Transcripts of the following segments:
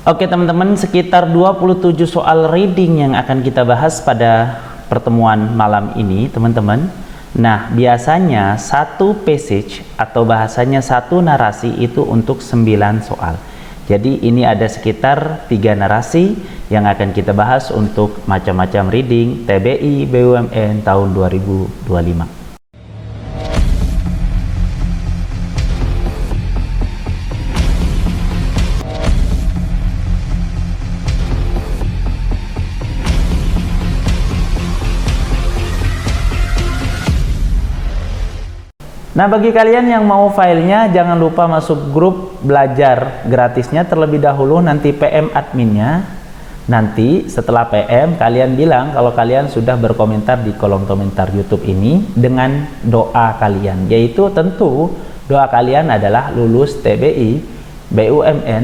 Oke teman-teman, sekitar 27 soal reading yang akan kita bahas pada pertemuan malam ini teman-teman. Nah, biasanya satu passage atau bahasanya satu narasi itu untuk 9 soal. Jadi ini ada sekitar 3 narasi yang akan kita bahas untuk macam-macam reading TBI BUMN tahun 2025. Nah, bagi kalian yang mau filenya, jangan lupa masuk grup belajar gratisnya terlebih dahulu, nanti PM adminnya. Nanti setelah PM, kalian bilang kalau kalian sudah berkomentar di kolom komentar YouTube ini dengan doa kalian, yaitu tentu doa kalian adalah lulus TBI BUMN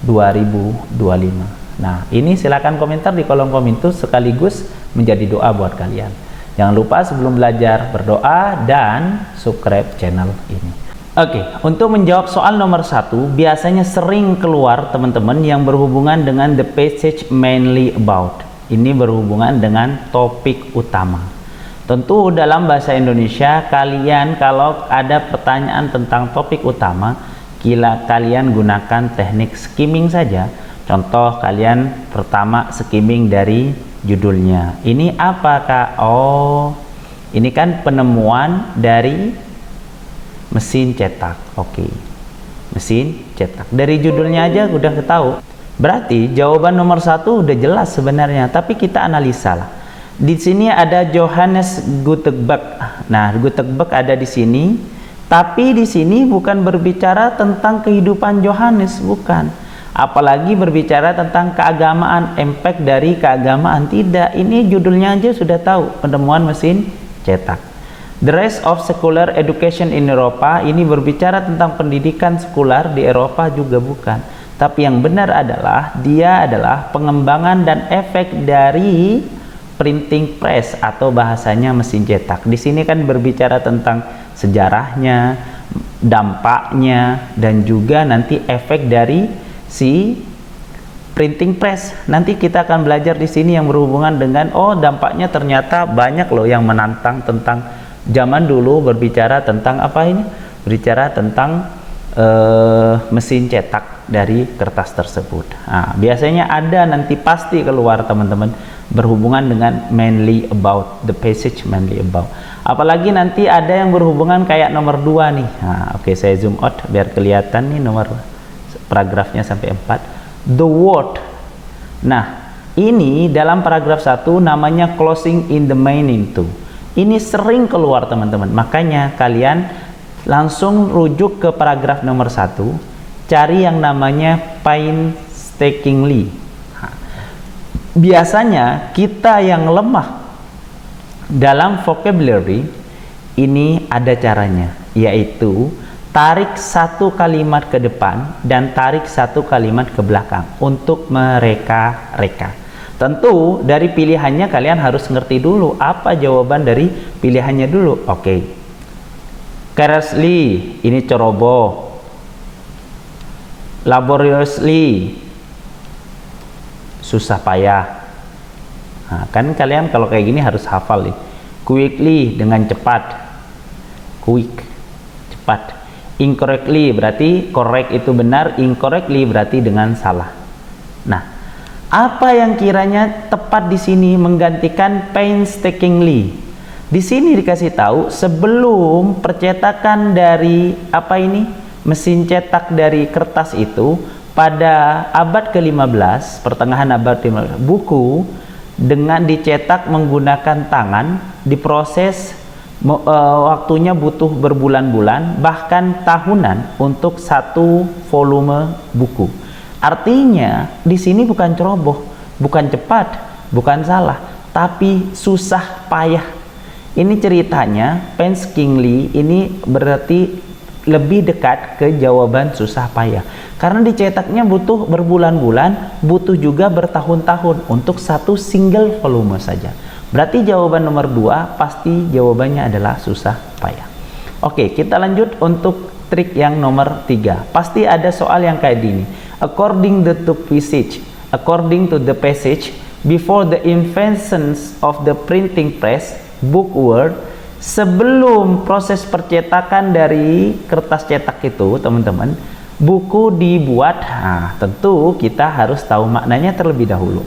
2025. Nah, ini silakan komentar di kolom komentar sekaligus menjadi doa buat kalian. Jangan lupa sebelum belajar berdoa dan subscribe channel ini. Oke, untuk menjawab soal nomor 1, biasanya sering keluar teman-teman yang berhubungan dengan the passage mainly about. Ini berhubungan dengan topik utama. Tentu dalam bahasa Indonesia kalian kalau ada pertanyaan tentang topik utama, kalian gunakan teknik skimming saja. Contoh, kalian pertama skimming dari judulnya. Ini apa Kak? Oh, ini kan penemuan dari mesin cetak. Oke, mesin cetak. Dari judulnya aja udah tahu. Berarti jawaban nomor 1 udah jelas sebenarnya. Tapi kita analisa lah. Di sini ada Johannes Gutenberg. Nah, Gutenberg ada di sini. Tapi di sini bukan berbicara tentang kehidupan Johannes, bukan. Apalagi berbicara tentang keagamaan, impact dari keagamaan, tidak. Ini judulnya aja sudah tahu, penemuan mesin cetak. The Rise of Secular Education in Europa, ini berbicara tentang pendidikan sekular di Eropa juga bukan. Tapi yang benar adalah dia adalah pengembangan dan efek dari printing press atau bahasanya mesin cetak. Di sini kan berbicara tentang sejarahnya, dampaknya, dan juga nanti efek dari si printing press. Nanti kita akan belajar di sini yang berhubungan dengan dampaknya ternyata banyak loh yang menantang tentang zaman dulu berbicara tentang apa ini? Berbicara tentang mesin cetak dari kertas tersebut. Nah, biasanya ada nanti pasti keluar teman-teman berhubungan dengan mainly about, the passage mainly about. Apalagi nanti ada yang berhubungan kayak nomor 2 nih. Nah, oke, saya zoom out biar kelihatan nih nomor paragrafnya sampai 4. The word. Nah, ini dalam paragraf 1 namanya closing in the meaning too. Ini sering keluar teman-teman. Makanya kalian langsung rujuk ke paragraf nomor 1, cari yang namanya painstakingly. Biasanya kita yang lemah dalam vocabulary ini ada caranya, yaitu tarik satu kalimat ke depan dan tarik satu kalimat ke belakang untuk mereka-reka. Tentu dari pilihannya kalian harus ngerti dulu apa jawaban dari pilihannya dulu. Oke. Carelessly, ini ceroboh. Laboriously, susah payah. Nah, kan kalian kalau kayak gini harus hafal nih. Quickly, dengan cepat. Quick, cepat. Incorrectly berarti correct itu benar, incorrectly berarti dengan salah. Nah, apa yang kiranya tepat di sini menggantikan painstakingly? Di sini dikasih tahu sebelum percetakan dari apa ini? Mesin cetak dari kertas itu pada abad ke-15, pertengahan abad ke-15, buku dengan dicetak menggunakan tangan diproses waktunya butuh berbulan-bulan bahkan tahunan untuk satu volume buku. Artinya di sini bukan ceroboh, bukan cepat, bukan salah, tapi susah payah. Ini ceritanya painstakingly ini berarti lebih dekat ke jawaban susah payah karena dicetaknya butuh berbulan-bulan, butuh juga bertahun-tahun untuk satu single volume saja. Berarti jawaban nomor 2 pasti jawabannya adalah susah payah. Oke, kita lanjut untuk trik yang nomor 3. Pasti ada soal yang kayak gini. According to the passage, before the inventions of the printing press, bookworm, sebelum proses percetakan dari kertas cetak itu, teman-teman, buku dibuat. Nah, tentu kita harus tahu maknanya terlebih dahulu.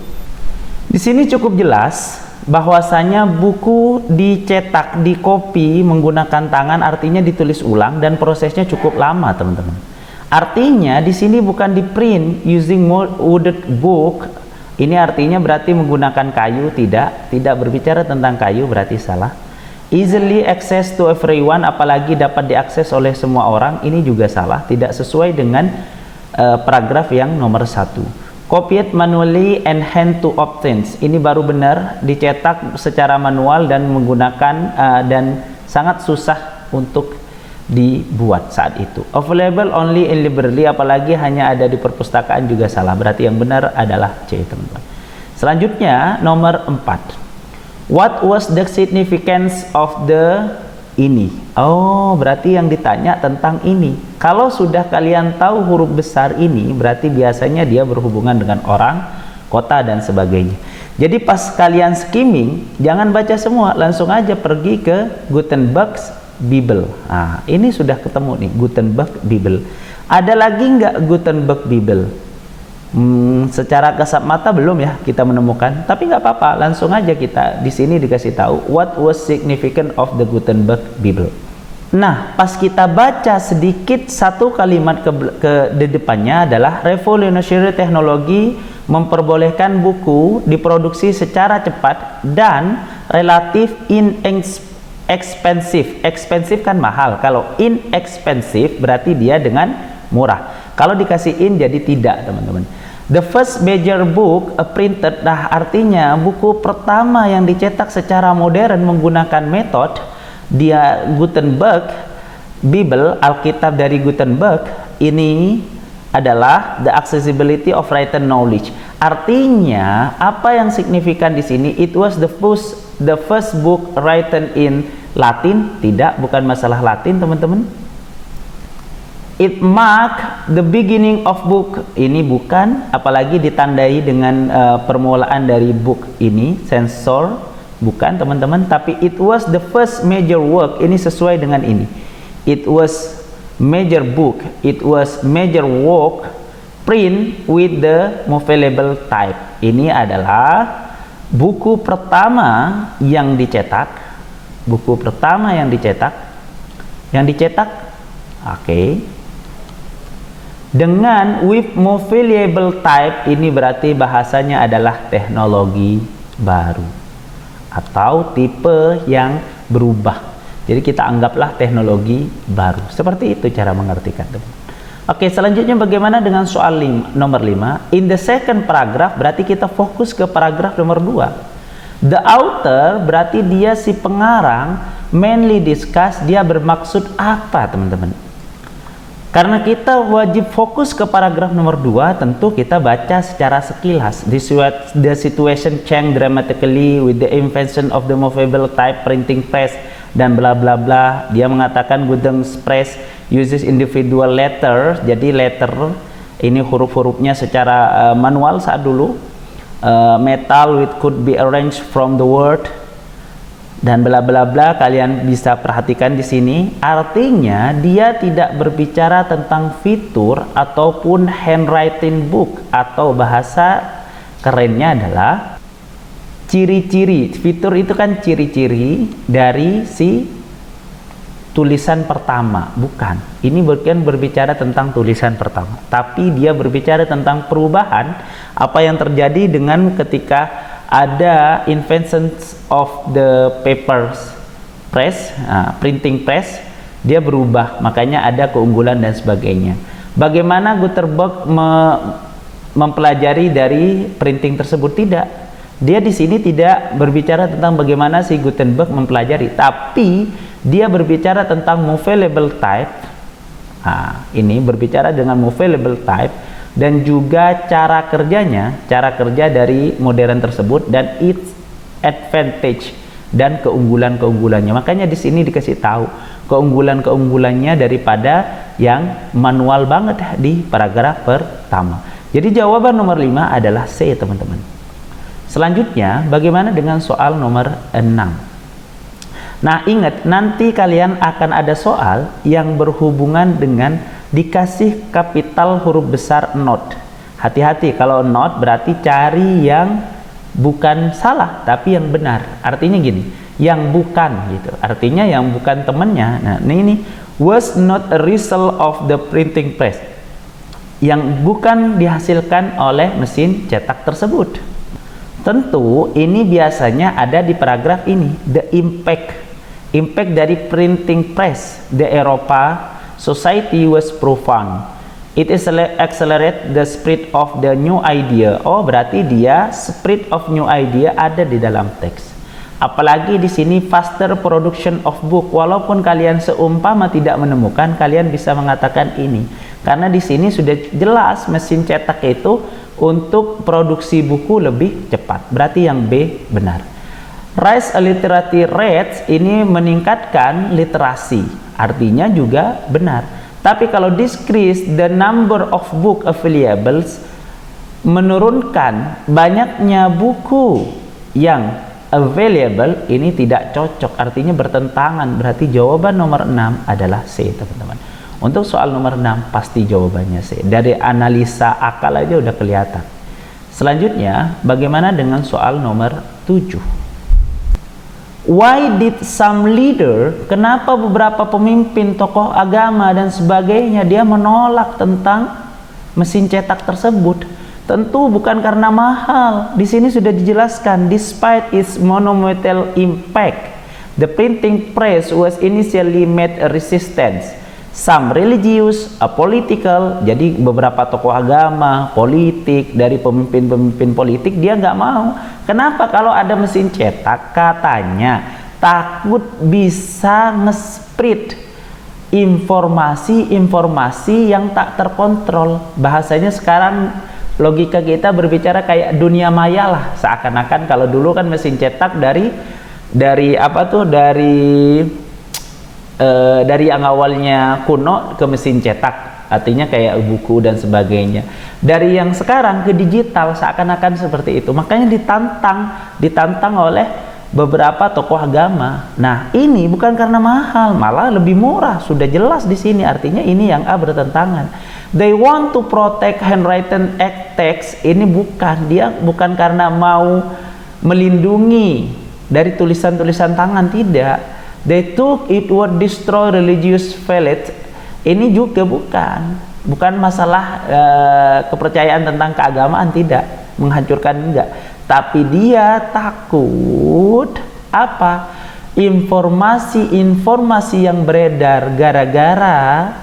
Di sini cukup jelas bahwasanya buku dicetak, dikopi menggunakan tangan, artinya ditulis ulang dan prosesnya cukup lama, teman-teman. Artinya di sini bukan di print using wooded book. Ini artinya berarti menggunakan kayu, tidak berbicara tentang kayu, berarti salah. Easily access to everyone, apalagi dapat diakses oleh semua orang, ini juga salah, tidak sesuai dengan paragraf yang nomor 1. Copied manually and hand to obtain, ini baru benar, dicetak secara manual dan menggunakan dan sangat susah untuk dibuat saat itu. Available only in library, apalagi hanya ada di perpustakaan, juga salah, berarti yang benar adalah C, teman-teman. Selanjutnya nomor 4. What was the significance of the ini? Oh, berarti yang ditanya tentang ini. Kalau sudah kalian tahu huruf besar ini, berarti biasanya dia berhubungan dengan orang, kota, dan sebagainya. Jadi pas kalian skimming, jangan baca semua, langsung aja pergi ke Gutenberg's Bible. Nah, ini sudah ketemu nih, Gutenberg Bible. Ada lagi nggak Gutenberg Bible? Secara kasat mata belum ya kita menemukan, tapi nggak apa-apa, langsung aja kita di sini dikasih tahu what was significant of the Gutenberg Bible. Nah, pas kita baca sedikit satu kalimat ke depannya adalah revolutionary teknologi memperbolehkan buku diproduksi secara cepat dan relatif inexpensive. Expensive kan mahal, kalau inexpensive berarti dia dengan murah. Kalau dikasih in jadi tidak, teman-teman. The first major book printed, nah artinya buku pertama yang dicetak secara modern menggunakan metode dia Gutenberg Bible, Alkitab dari Gutenberg, ini adalah the accessibility of written knowledge. Artinya apa yang signifikan di sini? It was the first book written in Latin. Tidak, bukan masalah Latin, teman-teman. It mark the beginning of book, ini bukan, apalagi ditandai dengan permulaan dari book ini, sensor, bukan, teman-teman. Tapi it was the first major work, ini sesuai dengan ini. It was major book, it was major work print with the movable type. Ini adalah buku pertama yang dicetak, oke. Dengan with movable type, ini berarti bahasanya adalah teknologi baru atau tipe yang berubah. Jadi kita anggaplah teknologi baru. Seperti itu cara mengartikan, teman. Oke, selanjutnya bagaimana dengan soal nomor 5? In the second paragraph, berarti kita fokus ke paragraf nomor 2. The author berarti dia si pengarang mainly discuss, dia bermaksud apa, teman-teman? Karena kita wajib fokus ke paragraf nomor 2, tentu kita baca secara sekilas. The situation changed dramatically with the invention of the movable type printing press dan bla bla bla. Dia mengatakan Gutenberg press uses individual letters. Jadi letter ini huruf-hurufnya secara manual saat dulu. Metal which could be arranged from the word dan bla bla bla. Kalian bisa perhatikan di sini, artinya dia tidak berbicara tentang fitur ataupun handwriting book, atau bahasa kerennya adalah ciri-ciri. Fitur itu kan ciri-ciri dari si tulisan pertama, bukan. Ini bukan berbicara tentang tulisan pertama, tapi dia berbicara tentang perubahan apa yang terjadi dengan ketika ada inventions of the papers press, printing press, dia berubah, makanya ada keunggulan dan sebagainya. Bagaimana Gutenberg mempelajari dari printing tersebut? Tidak, dia di sini tidak berbicara tentang bagaimana si Gutenberg mempelajari, tapi dia berbicara tentang movable type. Ini berbicara dengan movable type dan juga cara kerjanya, cara kerja dari modern tersebut dan its advantage dan keunggulan-keunggulannya. Makanya di sini dikasih tahu keunggulan-keunggulannya daripada yang manual banget di paragraf pertama. Jadi jawaban nomor 5 adalah C, teman-teman. Selanjutnya, bagaimana dengan soal nomor 6? Nah, ingat, nanti kalian akan ada soal yang berhubungan dengan dikasih kapital huruf besar not. Hati-hati, kalau not berarti cari yang bukan salah tapi yang benar. Artinya gini, yang bukan gitu. Artinya yang bukan temannya. Nah, ini was not a result of the printing press. Yang bukan dihasilkan oleh mesin cetak tersebut. Tentu ini biasanya ada di paragraf ini, the impact dari printing press the Eropa society was profound. It is accelerate the spread of the new idea. Oh, berarti dia spread of new idea ada di dalam teks. Apalagi di sini faster production of book. Walaupun kalian seumpama tidak menemukan, kalian bisa mengatakan ini. Karena di sini sudah jelas mesin cetak itu untuk produksi buku lebih cepat. Berarti yang B benar. Rise a literacy rate ini meningkatkan literasi. Artinya juga benar. Tapi kalau decrease the number of book availables, menurunkan banyaknya buku yang available, ini tidak cocok, artinya bertentangan. Berarti jawaban nomor 6 adalah C, teman-teman. Untuk soal nomor 6 pasti jawabannya C. Dari analisa akal aja udah kelihatan. Selanjutnya, bagaimana dengan soal nomor 7? Why did some leader, kenapa beberapa pemimpin, tokoh agama dan sebagainya dia menolak tentang mesin cetak tersebut? Tentu bukan karena mahal. Di sini sudah dijelaskan, despite its monumental impact, the printing press was initially met a resistance. Some religious, political, jadi beberapa tokoh agama, politik, dari pemimpin-pemimpin politik dia nggak mau. Kenapa? Kalau ada mesin cetak, katanya takut bisa nge-spread informasi-informasi yang tak terkontrol. Bahasanya sekarang logika kita berbicara kayak dunia maya lah. Seakan-akan kalau dulu kan mesin cetak dari apa tuh, dari yang awalnya kuno ke mesin cetak, artinya kayak buku dan sebagainya. Dari yang sekarang ke digital seakan-akan seperti itu. Makanya ditantang oleh beberapa tokoh agama. Nah, ini bukan karena mahal, malah lebih murah. Sudah jelas di sini, artinya ini yang A bertentangan. They want to protect handwritten text. Ini bukan karena mau melindungi dari tulisan-tulisan tangan, tidak. They took it would destroy religious faith. Ini juga bukan masalah kepercayaan tentang keagamaan, tidak, menghancurkan enggak. Tapi dia takut apa? Informasi yang beredar gara-gara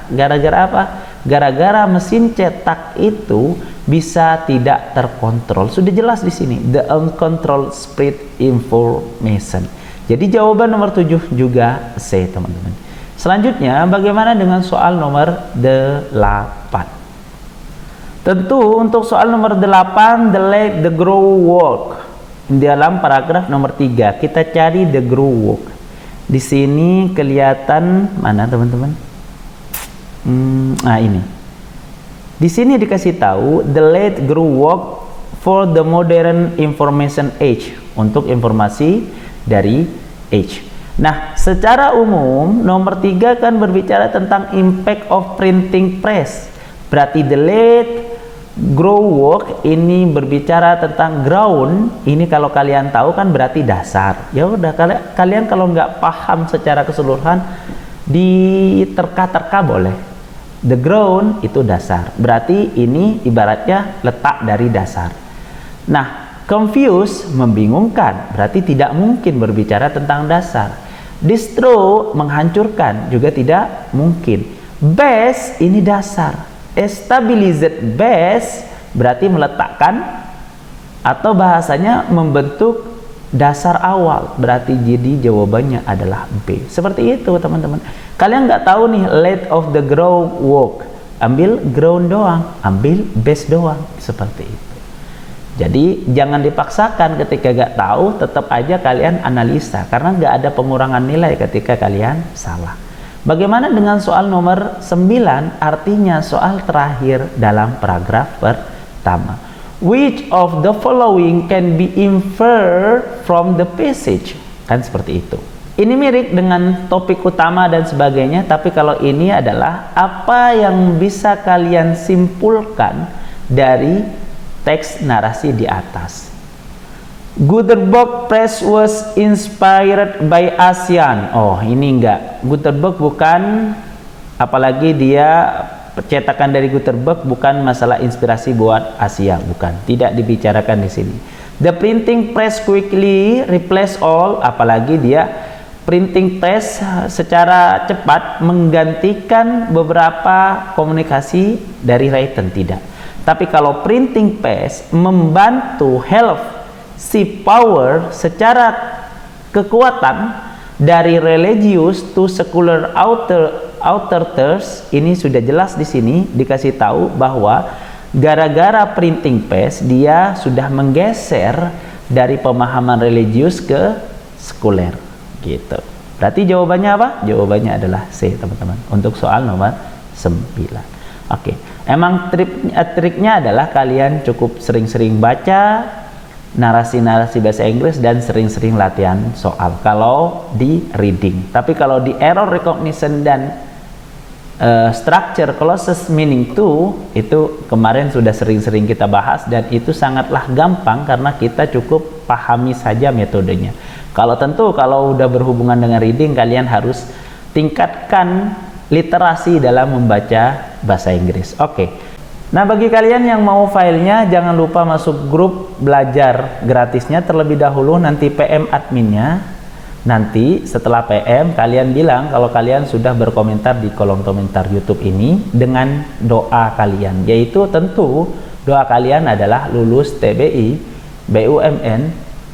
apa? Gara-gara mesin cetak itu bisa tidak terkontrol. Sudah jelas di sini, the uncontrolled spread information. Jadi jawaban nomor 7 juga C, teman-teman. Selanjutnya, bagaimana dengan soal nomor 8? Tentu untuk soal nomor 8, the grow work. Dalam paragraf nomor 3, kita cari the grow work. Di sini kelihatan mana, teman-teman? Nah, ini. Di sini dikasih tahu the late grow work for the modern information age, untuk informasi dari age. Nah, secara umum nomor 3 kan berbicara tentang impact of printing press. Berarti the late grow work ini berbicara tentang ground. Ini kalau kalian tahu kan berarti dasar. Ya udah, kalian kalau nggak paham secara keseluruhan, diterka-terka boleh. The ground itu dasar. Berarti ini ibaratnya letak dari dasar. Nah, confuse, membingungkan, berarti tidak mungkin berbicara tentang dasar. Destroy, menghancurkan, juga tidak mungkin. Base, ini dasar. Stabilized base, berarti meletakkan, atau bahasanya membentuk dasar awal. Berarti jadi jawabannya adalah B. Seperti itu, teman-teman. Kalian nggak tahu nih, late of the grow work, ambil ground doang, ambil base doang, seperti itu. Jadi jangan dipaksakan, ketika gak tahu tetap aja kalian analisa, karena gak ada pengurangan nilai ketika kalian salah. Bagaimana dengan soal nomor 9? Artinya soal terakhir dalam paragraf pertama. Which of the following can be inferred from the passage? Kan seperti itu. Ini mirip dengan topik utama dan sebagainya, tapi kalau ini adalah apa yang bisa kalian simpulkan dari teks narasi di atas. Gutenberg Press was inspired by ASEAN. Oh, ini enggak. Gutenberg bukan, apalagi dia cetakan dari Gutenberg bukan masalah inspirasi buat Asia, bukan. Tidak dibicarakan di sini. The printing press quickly replaced all, apalagi dia printing press secara cepat menggantikan beberapa komunikasi dari written, tidak. Tapi kalau printing press membantu help sea power secara kekuatan dari religious to secular authors, ini sudah jelas di sini dikasih tahu bahwa gara-gara printing press dia sudah menggeser dari pemahaman religius ke sekuler gitu. Berarti jawabannya apa? Jawabannya adalah C, teman-teman, untuk soal nomor 9. Oke. Emang triknya adalah kalian cukup sering-sering baca narasi-narasi bahasa Inggris dan sering-sering latihan soal kalau di reading. Tapi kalau di error recognition dan structure closest meaning to, itu kemarin sudah sering-sering kita bahas dan itu sangatlah gampang karena kita cukup pahami saja metodenya. Kalau udah berhubungan dengan reading, kalian harus tingkatkan literasi dalam membaca bahasa Inggris. Oke. Nah, bagi kalian yang mau filenya, jangan lupa masuk grup belajar gratisnya terlebih dahulu, nanti PM adminnya. Nanti setelah PM, kalian bilang kalau kalian sudah berkomentar di kolom komentar YouTube ini dengan doa kalian, yaitu tentu doa kalian adalah lulus TBI BUMN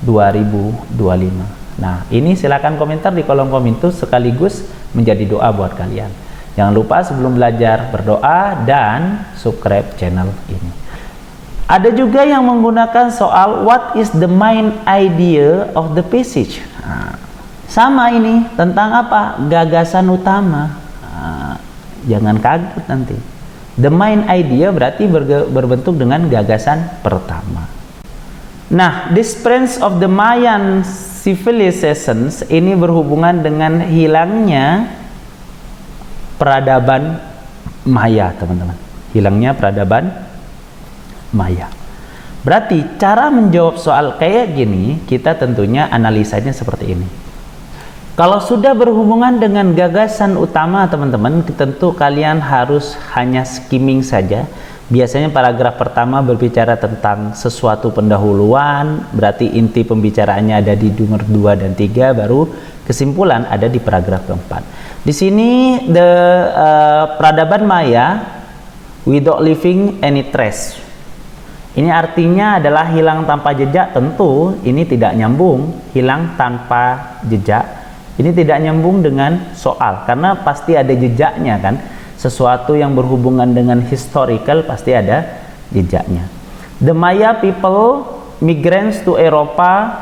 2025. Nah, ini silakan komentar di kolom komentar sekaligus menjadi doa buat kalian. Jangan lupa sebelum belajar berdoa dan subscribe channel ini. Ada juga yang menggunakan soal what is the main idea of the passage. Nah, sama ini tentang apa? Gagasan utama. Nah, jangan kaget nanti. The main idea berarti berbentuk dengan gagasan pertama. Nah, disappearance of the Mayan civilizations ini berhubungan dengan hilangnya peradaban Maya, teman-teman. Hilangnya peradaban Maya. Berarti cara menjawab soal kayak gini, kita tentunya analisanya seperti ini. Kalau sudah berhubungan dengan gagasan utama, teman-teman, tentu kalian harus hanya skimming saja. Biasanya paragraf pertama berbicara tentang sesuatu pendahuluan, berarti inti pembicaraannya ada di nomor 2 dan 3, baru kesimpulan ada di paragraf keempat. Di sini peradaban Maya without leaving any trace. Ini artinya adalah hilang tanpa jejak. Tentu ini tidak nyambung. Hilang tanpa jejak ini tidak nyambung dengan soal karena pasti ada jejaknya kan. Sesuatu yang berhubungan dengan historical pasti ada jejaknya. The Maya people migrants to Eropa.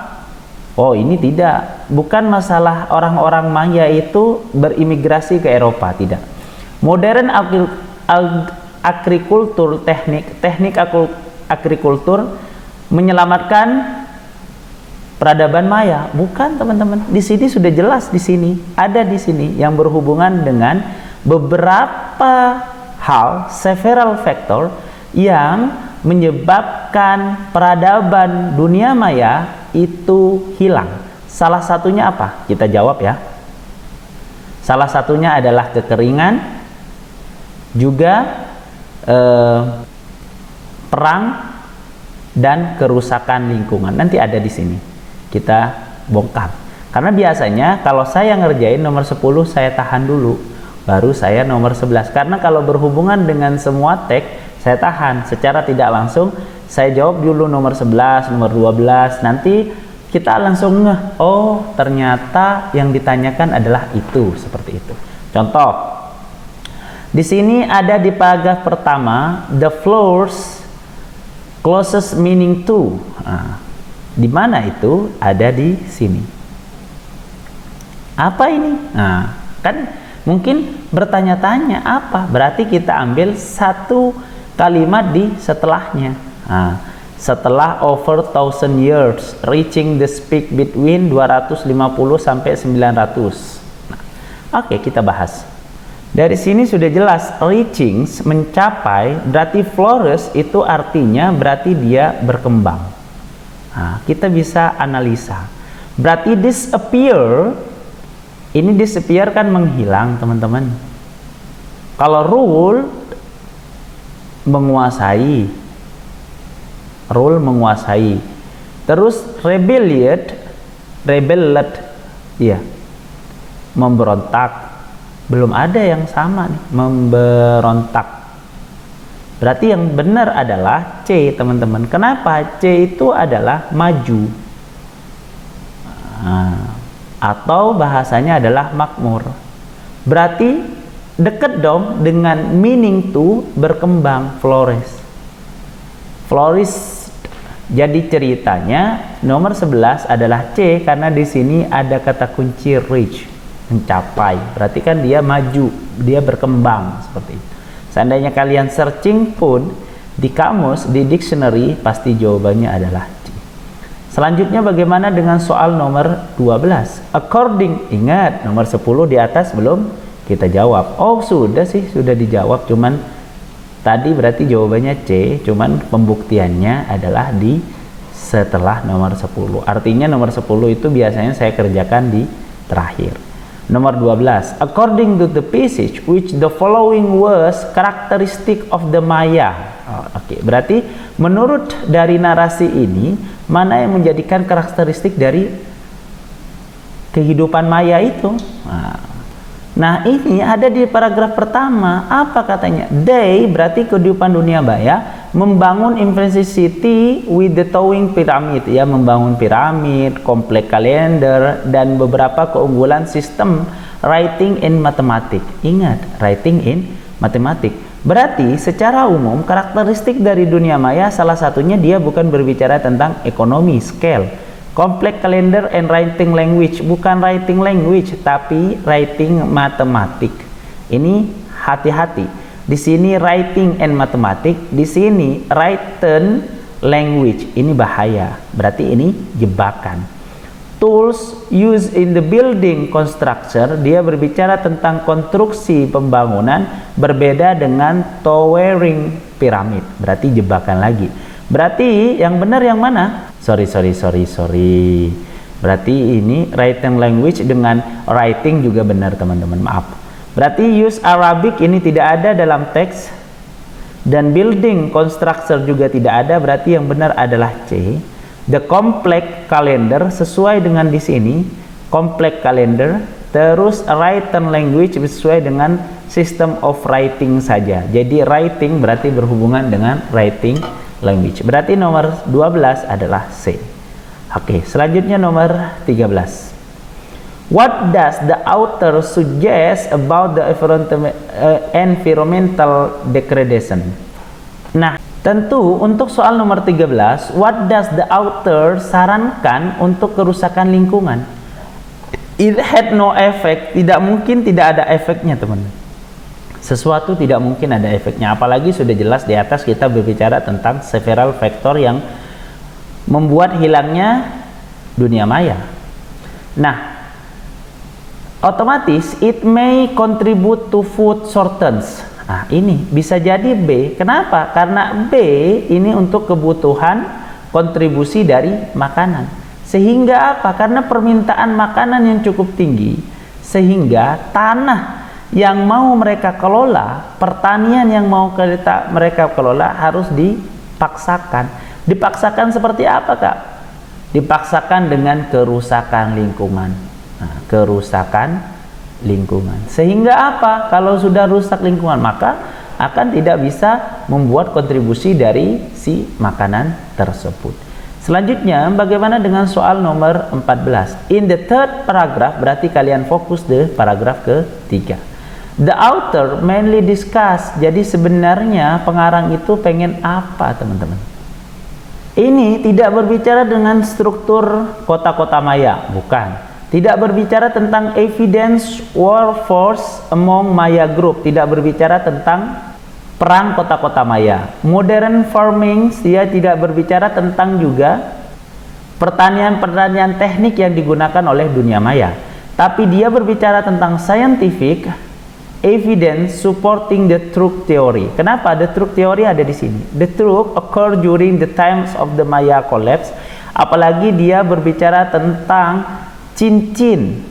Oh, ini tidak, bukan masalah orang-orang Maya itu berimigrasi ke Eropa, tidak. Modern agrikultur, teknik agrikultur menyelamatkan peradaban Maya, bukan, teman-teman. Di sini sudah jelas, di sini ada di sini yang berhubungan dengan beberapa hal, several factor yang menyebabkan peradaban dunia Maya itu hilang. Salah satunya apa? Kita jawab ya. Salah satunya adalah kekeringan, juga perang dan kerusakan lingkungan. Nanti ada di sini. Kita bongkar. Karena biasanya kalau saya ngerjain nomor 10 saya tahan dulu, baru saya nomor 11. Karena kalau berhubungan dengan semua teks saya tahan secara tidak langsung. Saya jawab dulu nomor 11, nomor 12, nanti kita langsung ngeh, oh ternyata yang ditanyakan adalah itu, seperti itu. Contoh, di sini ada di paragraf pertama, the floors closest meaning to. Nah, di mana itu? Ada di sini. Apa ini? Nah, kan Mungkin bertanya-tanya apa? Berarti kita ambil satu kalimat di setelahnya. Nah, setelah over 1000 years, reaching the peak between 250 sampai 900. Nah, oke, kita bahas. Dari sini sudah jelas, reaching, mencapai, berarti flourish itu artinya berarti dia berkembang. Nah, kita bisa analisa. Berarti disappear, ini disappear kan menghilang, teman-teman. Kalau rule, menguasai. Rule menguasai. Terus rebellion, iya, memberontak. Belum ada yang sama nih, memberontak. Berarti yang benar adalah C, teman-teman. Kenapa? C itu adalah maju. Atau bahasanya adalah makmur. Berarti deket dong dengan meaning to, berkembang, flourish. Flourish. Jadi ceritanya nomor 11 adalah C, karena di sini ada kata kunci reach, mencapai. Berarti kan dia maju, dia berkembang seperti itu. Seandainya kalian searching pun di kamus, di dictionary, pasti jawabannya adalah C. Selanjutnya bagaimana dengan soal nomor 12? According, ingat nomor 10 di atas belum kita jawab. Oh sudah sih, sudah dijawab, cuman tadi berarti jawabannya C, cuman pembuktiannya adalah di setelah nomor 10. Artinya nomor 10 itu biasanya saya kerjakan di terakhir. Nomor 12, according to the passage which the following was characteristic of the Maya. Oke, berarti menurut dari narasi ini, mana yang menjadikan karakteristik dari kehidupan Maya itu? Nah, ini ada di paragraf pertama. Apa katanya? They, berarti kehidupan dunia maya, membangun city with the towing pyramid, ya, membangun piramid, kompleks kalender, dan beberapa keunggulan sistem writing in mathematics. Ingat, writing in mathematics. Berarti secara umum karakteristik dari dunia maya salah satunya dia bukan berbicara tentang ekonomi, scale, complex calendar and writing language, bukan writing language tapi writing mathematics. Ini hati-hati. Di sini writing and mathematics, di sini written language. Ini bahaya. Berarti ini jebakan. Tools used in the building construction, dia berbicara tentang konstruksi pembangunan, berbeda dengan towering pyramid. Berarti jebakan lagi. Berarti yang benar yang mana? Sorry. Berarti ini written language dengan writing juga benar, teman-teman. Maaf. Berarti use Arabic ini tidak ada dalam teks, dan building construction juga tidak ada. Berarti yang benar adalah C. The complex calendar sesuai dengan di sini, complex calendar. Terus written language sesuai dengan system of writing saja. Jadi writing berarti berhubungan dengan writing language. Berarti nomor 12 adalah C. Oke, selanjutnya nomor 13. What does the author suggest about the environmental degradation? Nah, tentu untuk soal nomor 13, what does the author sarankan untuk kerusakan lingkungan? It had no effect, tidak mungkin tidak ada efeknya, teman-teman. Sesuatu tidak mungkin ada efeknya, apalagi sudah jelas di atas kita berbicara tentang several factor yang membuat hilangnya dunia maya. Nah, otomatis it may contribute to food shortage. Nah, ini bisa jadi B. Kenapa? Karena B ini untuk kebutuhan kontribusi dari makanan. Sehingga apa? Karena permintaan makanan yang cukup tinggi, sehingga tanah yang mau mereka kelola, pertanian yang mau mereka kelola harus dipaksakan. Dipaksakan seperti apa, Kak? Dipaksakan dengan kerusakan lingkungan. Nah, kerusakan lingkungan. Sehingga apa? Kalau sudah rusak lingkungan, maka akan tidak bisa membuat kontribusi dari si makanan tersebut. Selanjutnya, bagaimana dengan soal nomor 14? In the third paragraph, berarti kalian fokus di paragraf ketiga. The author mainly discuss. Jadi sebenarnya pengarang itu pengen apa, teman-teman? Ini tidak berbicara dengan struktur kota-kota maya, bukan. Tidak berbicara tentang evidence warforce among Maya group, tidak berbicara tentang perang kota-kota Maya. Modern farming, dia tidak berbicara tentang juga pertanian teknik yang digunakan oleh dunia Maya. Tapi dia berbicara tentang scientific evidence supporting the truth theory. Kenapa the truth theory ada di sini? The truth occurred during the times of the Maya collapse. Apalagi dia berbicara tentang cincin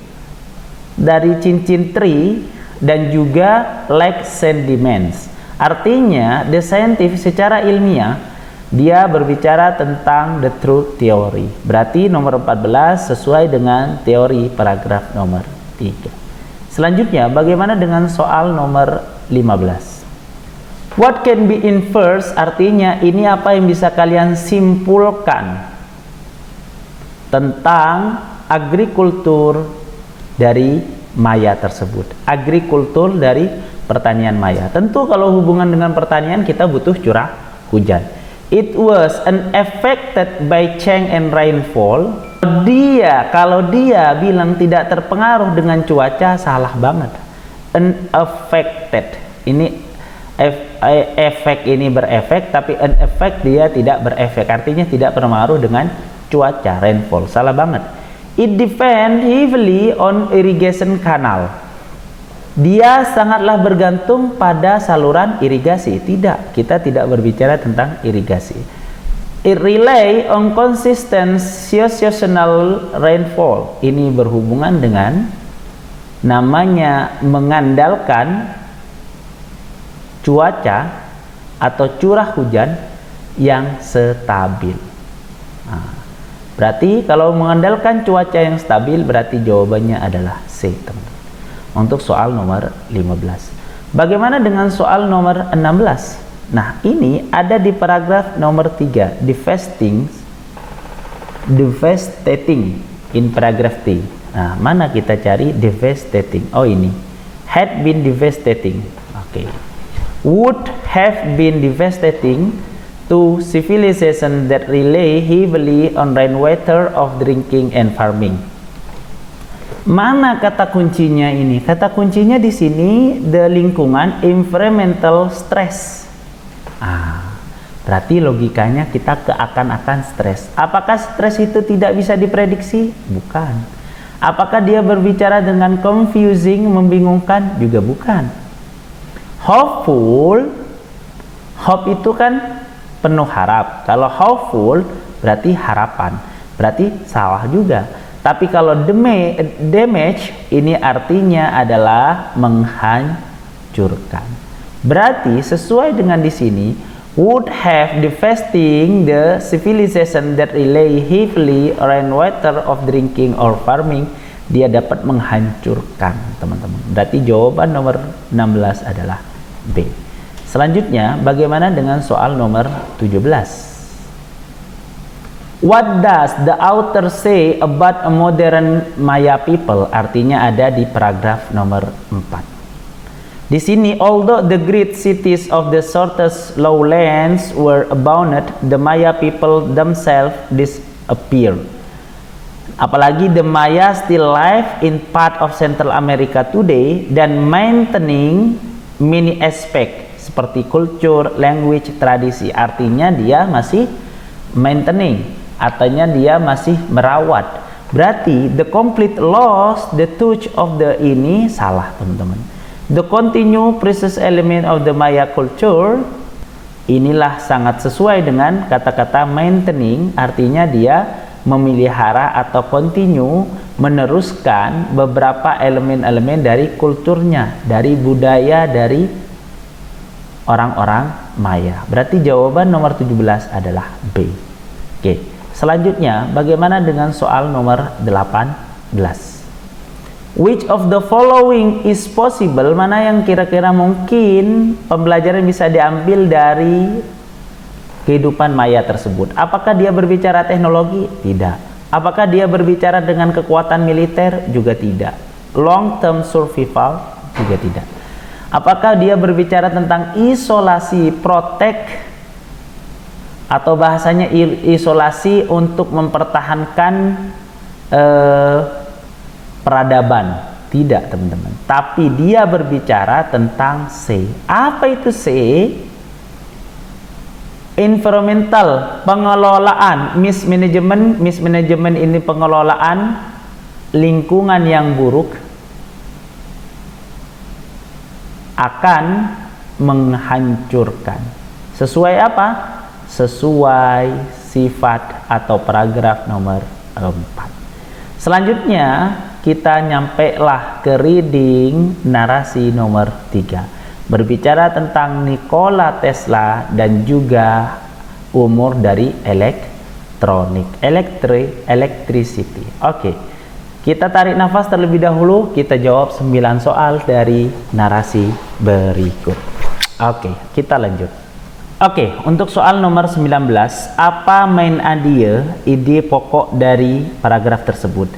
dari cincin tree dan juga lake sediments. Artinya the scientific secara ilmiah dia berbicara tentang the truth theory. Berarti nomor 14 sesuai dengan teori paragraf nomor 3. Selanjutnya bagaimana dengan soal nomor 15? What can be inferred, artinya ini apa yang bisa kalian simpulkan tentang agrikultur dari Maya tersebut. Agrikultur dari pertanian Maya. Tentu kalau hubungan dengan pertanian kita butuh curah hujan. It was unaffected by change and rainfall. Kalau dia bilang tidak terpengaruh dengan cuaca, salah banget. Unaffected. Ini efek ini berefek, tapi unaffected dia tidak berefek. Artinya tidak berpengaruh dengan cuaca, rainfall. Salah banget. It depends heavily on irrigation canal. Dia sangatlah bergantung pada saluran irigasi. Tidak, kita tidak berbicara tentang irigasi. It rely on consistent seasonal rainfall. Ini berhubungan dengan namanya mengandalkan cuaca atau curah hujan yang stabil. Berarti kalau mengandalkan cuaca yang stabil, berarti jawabannya adalah C, teman-teman. Untuk soal nomor 15. Bagaimana dengan soal nomor 16? Nah, ini ada di paragraf nomor 3, devastating in paragraph T. Nah, mana kita cari devastating? Oh, ini. Had been devastating. Oke. Would have been devastating to civilization that rely heavily on rainwater of drinking and farming. Mana kata kuncinya ini? Kata kuncinya di sini the lingkungan environmental stress. Berarti logikanya kita akan stres. Apakah stres itu tidak bisa diprediksi? Bukan. Apakah dia berbicara dengan confusing, membingungkan? Juga bukan. Hopeful, hope itu kan penuh harap. Kalau hopeful berarti harapan. Berarti salah juga. Tapi kalau damage ini artinya adalah menghancurkan. Berarti sesuai dengan di sini would have devastating the civilization that rely heavily on rainwater of drinking or farming. Dia dapat menghancurkan, teman-teman. Berarti jawaban nomor 16 adalah B. Selanjutnya, bagaimana dengan soal nomor 17? What does the author say about a modern Maya people? Artinya ada di paragraf nomor 4. Di sini, although the great cities of the shortest lowlands were abounded, the Maya people themselves disappeared. Apalagi the Maya still live in part of Central America today dan maintaining many aspect seperti culture, language, tradisi. Artinya dia masih maintaining, artinya dia masih merawat. Berarti the complete loss, the touch of the ini salah, teman-teman. The continue precious element of the Maya culture, inilah sangat sesuai dengan kata-kata maintaining, artinya dia memelihara atau continue, meneruskan beberapa elemen-elemen dari kulturnya, dari budaya, dari orang-orang Maya. Berarti jawaban nomor 17 adalah B. Oke, selanjutnya bagaimana dengan soal nomor 18? Which of the following is possible? Mana yang kira-kira mungkin pembelajaran bisa diambil dari kehidupan Maya tersebut? Apakah dia berbicara teknologi? Tidak. Apakah dia berbicara dengan kekuatan militer? Juga tidak. Long term survival? Juga tidak. Apakah dia berbicara tentang isolasi, protect, atau bahasanya isolasi untuk mempertahankan peradaban. Tidak, teman-teman. Tapi dia berbicara tentang C. Apa itu C? Environmental, pengelolaan, mismanagement. Mismanagement ini pengelolaan lingkungan yang buruk akan menghancurkan. Sesuai apa? Sesuai sifat atau paragraf nomor 4. Selanjutnya kita nyampe lah ke reading narasi nomor 3. Berbicara tentang Nikola Tesla dan juga umur dari elektronik, electricity. Oke, kita tarik nafas terlebih dahulu, kita jawab 9 soal dari narasi berikut. Oke, kita lanjut. Oke, untuk soal nomor 19, apa main ide pokok dari paragraf tersebut?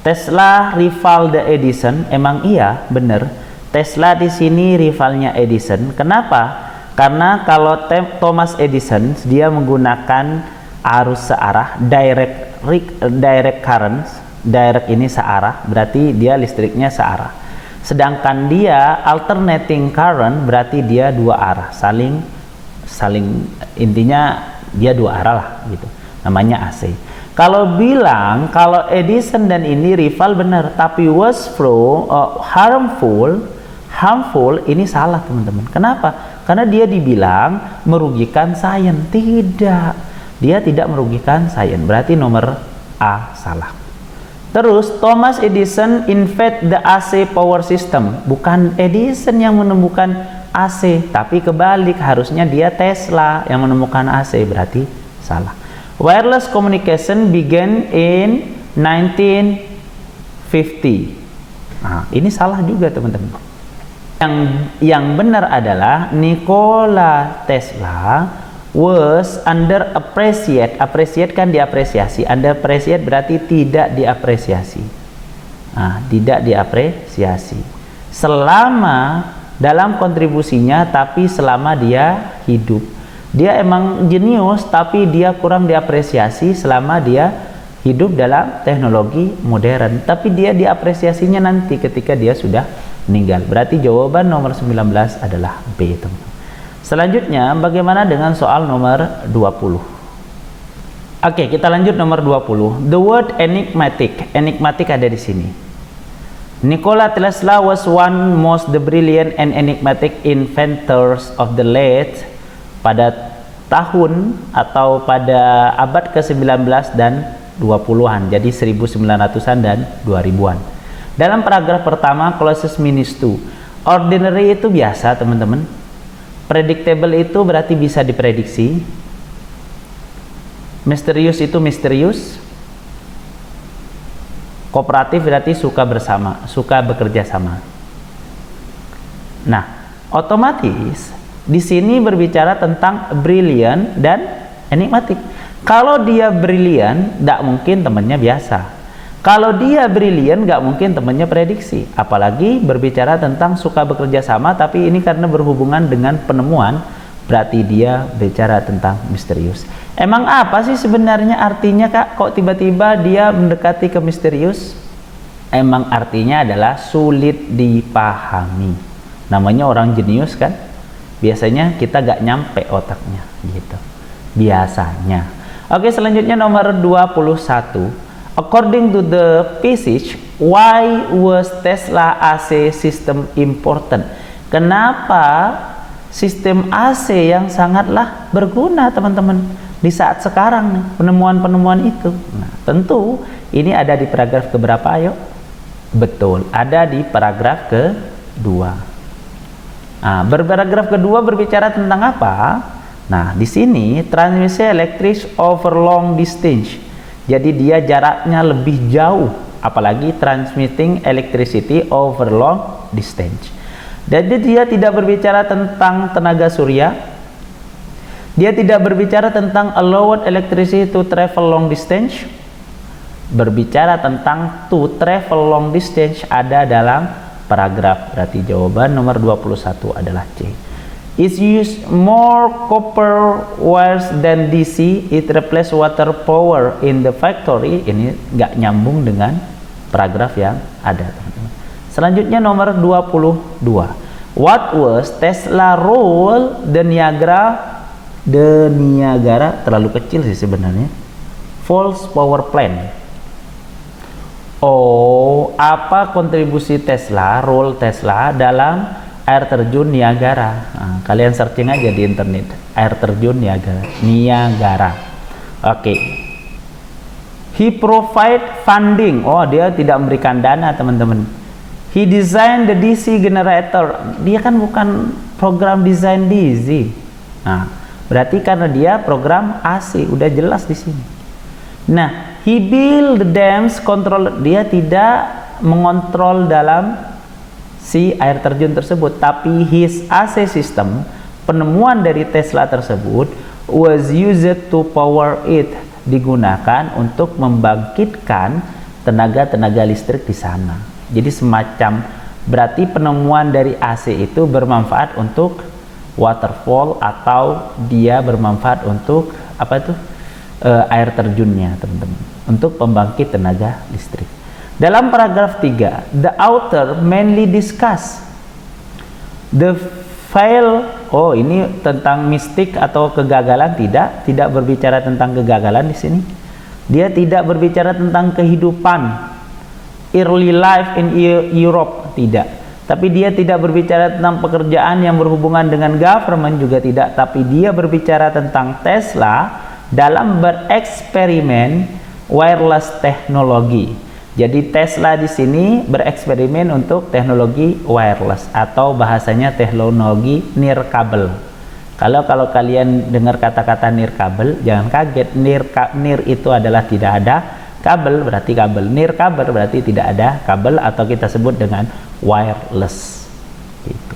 Tesla rival the Edison. Emang iya, bener. Tesla di sini rivalnya Edison. Kenapa? Karena kalau Thomas Edison dia menggunakan arus searah, direct current. Direct ini searah, berarti dia listriknya searah. Sedangkan dia alternating current, berarti dia dua arah, saling intinya dia dua arah lah gitu. Namanya AC. Kalau bilang kalau Edison dan ini rival benar, tapi wasteful, harmful ini salah, teman-teman. Kenapa? Karena dia dibilang merugikan sains. Tidak, dia tidak merugikan sains. Berarti nomor A salah. Terus Thomas Edison invent the AC power system. Bukan Edison yang menemukan AC, tapi kebalik, harusnya dia Tesla yang menemukan AC. Berarti salah. Wireless communication began in 1950. Nah, ini salah juga, teman-teman. Yang benar adalah Nikola Tesla was under appreciate. Appreciate kan diapresiasi. Under appreciate berarti tidak diapresiasi. Nah, tidak diapresiasi selama dalam kontribusinya, tapi selama dia hidup. Dia emang jenius, tapi dia kurang diapresiasi selama dia hidup dalam teknologi modern. Tapi dia diapresiasinya nanti ketika dia sudah meninggal. Berarti jawaban nomor 19 adalah B, teman-teman. Selanjutnya, bagaimana dengan soal nomor 20? Oke, kita lanjut nomor 20. The word enigmatic. Enigmatic ada di sini. Nikola Tesla was one most the brilliant and enigmatic inventors of the late, pada tahun atau pada abad ke-19 dan 20-an. Jadi 1900-an dan 2000-an. Dalam paragraf pertama, clauses means to. Ordinary itu biasa, teman-teman. Predictable itu berarti bisa diprediksi. Misterius itu misterius. Kooperatif berarti suka bersama, suka bekerja sama. Nah, otomatis di sini berbicara tentang brilliant dan enigmatic. Kalau dia brilliant, tidak mungkin temannya biasa. Kalau dia brilian, nggak mungkin temannya prediksi. Apalagi berbicara tentang suka bekerja sama, tapi ini karena berhubungan dengan penemuan, berarti dia bicara tentang misterius. Emang apa sih sebenarnya artinya, Kak? Kok tiba-tiba dia mendekati ke misterius? Emang artinya adalah sulit dipahami. Namanya orang jenius kan? Biasanya kita nggak nyampe otaknya, gitu. Biasanya. Oke, selanjutnya nomor 21. According to the passage, why was Tesla AC system important? Kenapa sistem AC yang sangatlah berguna, teman-teman, di saat sekarang nih, penemuan-penemuan itu? Nah, tentu ini ada di paragraf keberapa, ayo? Betul, ada di paragraf kedua. Nah, paragraf kedua berbicara tentang apa? Nah, di sini transmission electric over long distance. Jadi dia jaraknya lebih jauh, apalagi transmitting electricity over long distance. Jadi dia tidak berbicara tentang tenaga surya. Dia tidak berbicara tentang allowed electricity to travel long distance. Berbicara tentang to travel long distance ada dalam paragraf. Berarti jawaban nomor 21 adalah C. It use more copper wires than DC. It replace water power in the factory. Ini nggak nyambung dengan paragraf yang ada, teman-teman. Selanjutnya nomor 22. What was Tesla role the Niagara terlalu kecil sih sebenarnya. Falls power plant. Oh, apa kontribusi Tesla, role Tesla dalam air terjun Niagara? Nah, kalian searching aja di internet, air terjun Niagara. Oke. He provide funding. Oh, dia tidak memberikan dana, teman-teman. He designed the DC generator. Dia kan bukan program desain DC. Nah, berarti karena dia program AC, udah jelas di sini. Nah, he build the dams control. Dia tidak mengontrol dalam si air terjun tersebut, tapi his AC system, penemuan dari Tesla tersebut, was used to power it, digunakan untuk membangkitkan tenaga listrik di sana. Jadi semacam, berarti penemuan dari AC itu bermanfaat untuk waterfall, atau dia bermanfaat untuk apa itu, air terjunnya, teman-teman, untuk pembangkit tenaga listrik. Dalam paragraf 3, the author mainly discuss the fail. Oh, ini tentang mistik atau kegagalan? Tidak berbicara tentang kegagalan di sini. Dia tidak berbicara tentang kehidupan early life in Europe, tidak. Tapi dia tidak berbicara tentang pekerjaan yang berhubungan dengan government, juga tidak. Tapi dia berbicara tentang Tesla dalam bereksperimen wireless teknologi. Jadi Tesla di sini bereksperimen untuk teknologi wireless, atau bahasanya teknologi nirkabel. Kalau kalian dengar kata-kata nirkabel, jangan kaget. Nir itu adalah tidak ada kabel, berarti kabel. Nirkabel berarti tidak ada kabel, atau kita sebut dengan wireless. Gitu.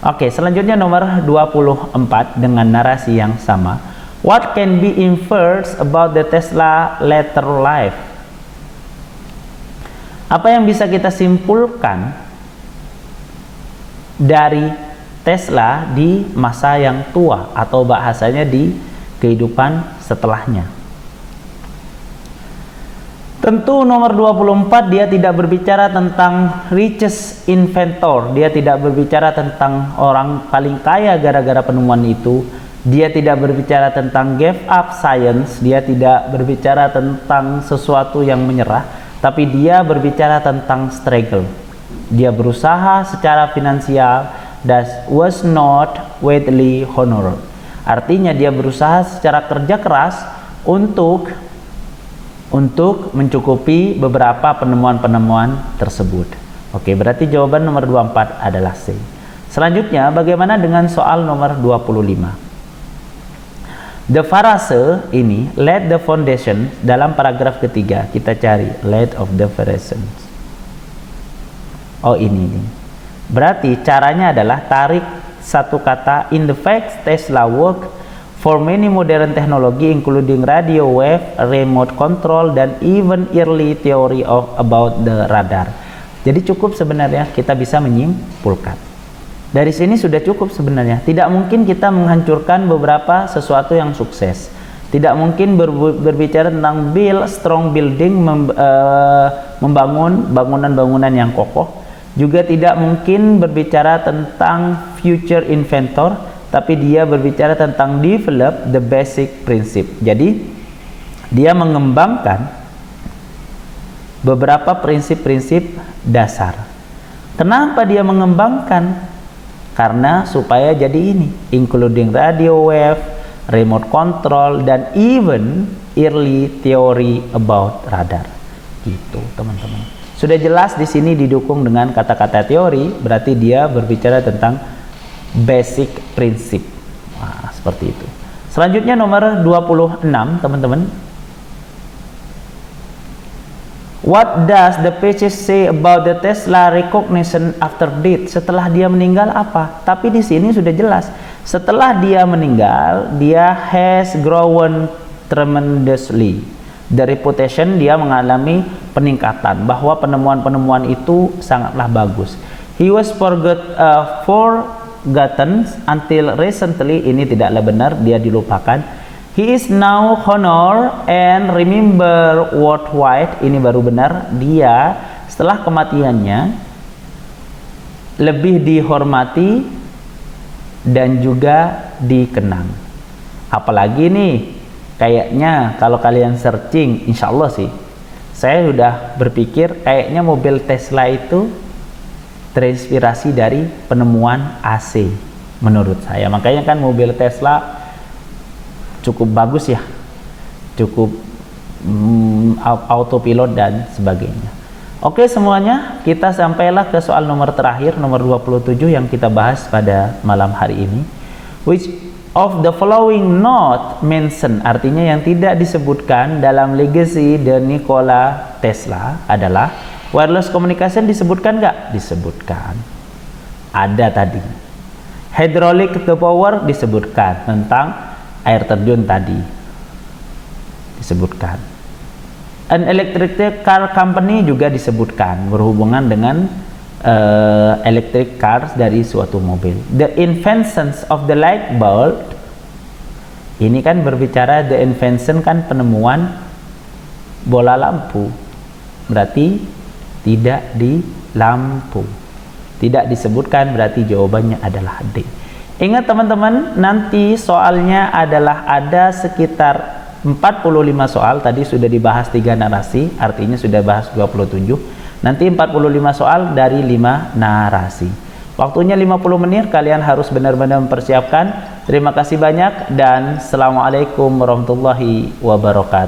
Oke, selanjutnya nomor 24 dengan narasi yang sama. What can be inferred about the Tesla later life? Apa yang bisa kita simpulkan dari Tesla di masa yang tua, atau bahasanya di kehidupan setelahnya? Tentu nomor 24, dia tidak berbicara tentang richest inventor. Dia tidak berbicara tentang orang paling kaya gara-gara penemuan itu. Dia tidak berbicara tentang give up science. Dia tidak berbicara tentang sesuatu yang menyerah, tapi dia berbicara tentang struggle. Dia berusaha secara finansial, that was not widely honored. Artinya dia berusaha secara kerja keras untuk mencukupi beberapa penemuan-penemuan tersebut. Oke, berarti jawaban nomor 24 adalah C. Selanjutnya, bagaimana dengan soal nomor 25? The frase ini, laid the foundation, dalam paragraf ketiga kita cari laid of the foundation. Oh, ini. Berarti caranya adalah tarik satu kata. In the fact, Tesla work for many modern technology including radio wave, remote control, dan even early theory about the radar. Jadi cukup sebenarnya kita bisa menyimpulkan. Dari sini sudah cukup sebenarnya. Tidak mungkin kita menghancurkan beberapa sesuatu yang sukses. Tidak mungkin berbicara tentang build strong building, membangun bangunan-bangunan yang kokoh. Juga tidak mungkin berbicara tentang future inventor, tapi dia berbicara tentang develop the basic principle. Jadi dia mengembangkan beberapa prinsip-prinsip dasar. Kenapa dia mengembangkan? Karena supaya jadi ini, including radio wave, remote control, dan even early theory about radar. Gitu, teman-teman. Sudah jelas di sini didukung dengan kata-kata teori, berarti dia berbicara tentang basic prinsip. Nah, seperti itu. Selanjutnya nomor 26, teman-teman. What does the passage say about the Tesla recognition after death? Setelah dia meninggal apa? Tapi di sini sudah jelas. Setelah dia meninggal, dia has grown tremendously. The reputation, dia mengalami peningkatan, bahwa penemuan-penemuan itu sangatlah bagus. He was forgotten until recently. Ini tidaklah benar, dia dilupakan. He is now honored and remembered worldwide. Ini baru benar. Dia setelah kematiannya lebih dihormati dan juga dikenang. Apalagi nih, kayaknya kalau kalian searching, insya Allah sih, saya sudah berpikir kayaknya mobil Tesla itu terinspirasi dari penemuan AC menurut saya. Makanya kan mobil Tesla cukup bagus ya, cukup autopilot dan sebagainya. Oke semuanya, kita sampailah ke soal nomor terakhir, nomor 27 yang kita bahas pada malam hari ini. Which of the following not mentioned, artinya yang tidak disebutkan dalam legacy de Nikola Tesla adalah wireless communication. Disebutkan nggak? Disebutkan. Ada tadi. Hydraulic to power disebutkan, tentang air terjun tadi disebutkan. An electric car company juga disebutkan, berhubungan dengan electric cars dari suatu mobil. The inventions of the light bulb, ini kan berbicara the invention kan penemuan bola lampu, berarti tidak di lampu, tidak disebutkan, berarti jawabannya adalah D. Ingat teman-teman, nanti soalnya adalah ada sekitar 45 soal. Tadi sudah dibahas 3 narasi, artinya sudah bahas 27. Nanti 45 soal dari 5 narasi. Waktunya 50 menit, kalian harus benar-benar mempersiapkan. Terima kasih banyak dan Assalamualaikum warahmatullahi wabarakatuh.